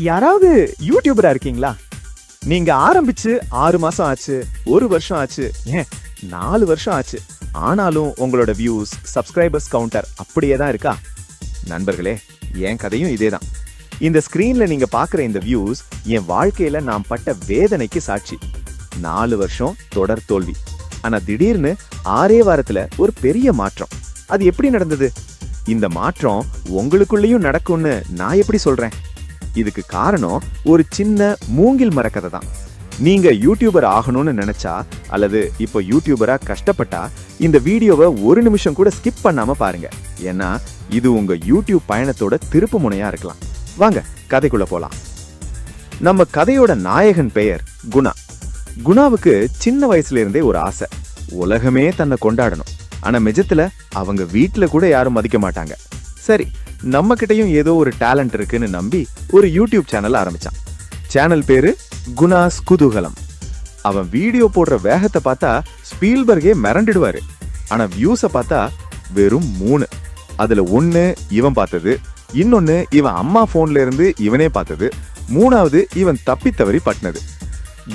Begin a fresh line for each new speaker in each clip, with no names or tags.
யாராவது யூடியூபரா இருக்கீங்களா? நீங்க ஆரம்பிச்சு 6 மாசம் ஆச்சு, 1 வருஷம் ஆச்சு, ஏன் 4 வருஷம் ஆச்சு. ஆனாலும் உங்களோட வியூஸ், சப்ஸ்கிரைபர்ஸ் கவுண்டர் அப்படியே தான் இருக்கா? நண்பர்களே, என் கதையும் இதேதான். இந்த ஸ்கிரீன்ல நீங்க பாக்குற இந்த வியூஸ் என் வாழ்க்கையில நான் பட்ட வேதனைக்கு சாட்சி. 4 வருஷம் தொடர் தோல்வி. ஆனா திடீர்னு 6 வாரத்துல ஒரு பெரிய மாற்றம். அது எப்படி நடந்தது? இந்த மாற்றம் உங்களுக்குள்ளேயும் நடக்கும்னு நான் எப்படி சொல்றேன்? இதுக்கு காரணம் ஒரு சின்ன மூங்கில் மரக்கதை தான். நீங்க யூடியூபர் ஆகணும்னு நினைச்சா அல்லது இப்போ யூடியூபரா கஷ்டப்பட்டா இந்த வீடியோவை 1 நிமிஷம் கூட ஸ்கிப் பண்ணாம பாருங்க. ஏன்னா இது உங்க யூடியூப் பயணத்தோட திருப்பு முனையா இருக்கலாம். வாங்க கதைக்குள்ள போலாம். நம்ம கதையோட நாயகன் பெயர் குணா. குணாவுக்கு சின்ன வயசுல இருந்தே ஒரு ஆசை, உலகமே தன்னை கொண்டாடணும். ஆனா நிஜத்துல அவங்க வீட்டுல கூட யாரும் மதிக்க மாட்டாங்க. சரி, நம்ம கிட்டயும் ஏதோ ஒரு டேலண்ட் இருக்குன்னு நம்பி ஒரு யூடியூப் சேனல் ஆரம்பிச்சான். சேனல் பேரு குணாஸ் குதூகலம். அவன் வீடியோ போடுற வேகத்தை பார்த்தா ஸ்பீல்பர்கே மிரண்டிடுவாரு. ஆனா வியூஸை பார்த்தா வெறும் 3. அதுல 1 இவன் பார்த்தது, இன்னொன்னு இவன் அம்மா போன்ல இருந்து இவனே பார்த்தது, 3வது இவன் தப்பி தவறி பட்டினது.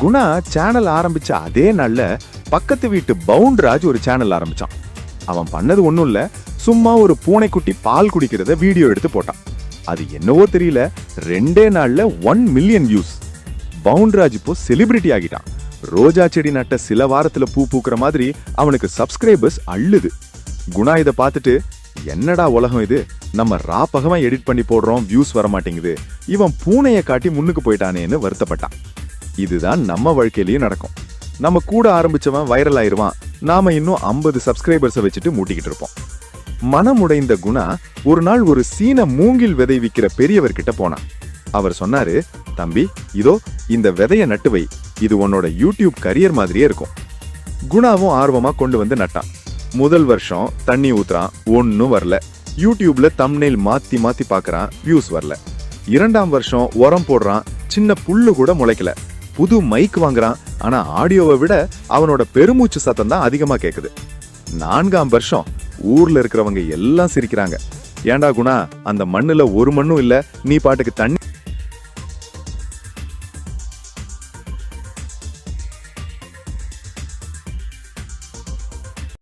குணா சேனல் ஆரம்பிச்ச அதே நாள்ல பக்கத்து வீட்டு பவுண்டராஜ் ஒரு சேனல் ஆரம்பிச்சான். அவன் பண்ணது ஒண்ணும் இல்ல, சும்மா ஒரு பூனைக்குட்டி பால் குடிக்கிறத வீடியோ எடுத்து போட்டான். அது என்னவோ தெரியல, 2 நாள்ல 1 மில்லியன் வியூஸ். பவுண்டராஜ் இப்போ செலிபிரிட்டி ஆகிட்டான். ரோஜா செடி நட்ட சில வாரத்துல பூ பூக்குற மாதிரி அவனுக்கு சப்ஸ்கிரைபர்ஸ் அள்ளுது. குணா இதை பார்த்துட்டு, என்னடா உலகம் இது, நம்ம ராப்பகமா எடிட் பண்ணி போடுறோம், வியூஸ் வர மாட்டேங்குது, இவன் பூனைய காட்டி முன்னுக்கு போயிட்டானேன்னு வருத்தப்பட்டான். இதுதான் நம்ம வாழ்க்கையிலயும் நடக்கும். நம்ம கூட ஆரம்பிச்சவன் வைரல் ஆயிருவான், நாம இன்னும் 50 சப்ஸ்கிரைபர்ஸை வச்சுட்டு மூட்டிக்கிட்டு இருப்போம். மனமுடைந்த குணா ஒரு நாள் ஒரு சீன மூங்கில் விதை விற்கிற பெரியவர்கிட்ட போனான். அவர் சொன்னாரு, தம்பி, இதோ இந்த விதைய நட்டு வை, இது உன்னோட யூடியூப் கரியர் மாதிரியே இருக்கும். குணாவும் ஆர்வமா கொண்டு வந்து நட்டான். முதல் வருஷம் தண்ணி ஊத்துறான், ஒன்னும் வரல. யூடியூப்ல தம்ப்நெயில் மாத்தி மாத்தி பாக்குறான், வியூஸ் வரல. 2ஆம் வருஷம் உரம் போடுறான், சின்ன புல்லு கூட முளைக்கல. புது மைக் வாங்குறான், ஆனா ஆடியோவை விட அவனோட பெருமூச்சு சத்தம் தான் அதிகமா கேக்குது. 4ஆம் வருஷம் ஊர்ல இருக்கிறவங்க எல்லாம் சிரிக்கிறாங்க. ஏண்டா குணா, அந்த மண்ணுல ஒரு மண்ணும் இல்ல, நீ பாட்டுக்கு தண்ணி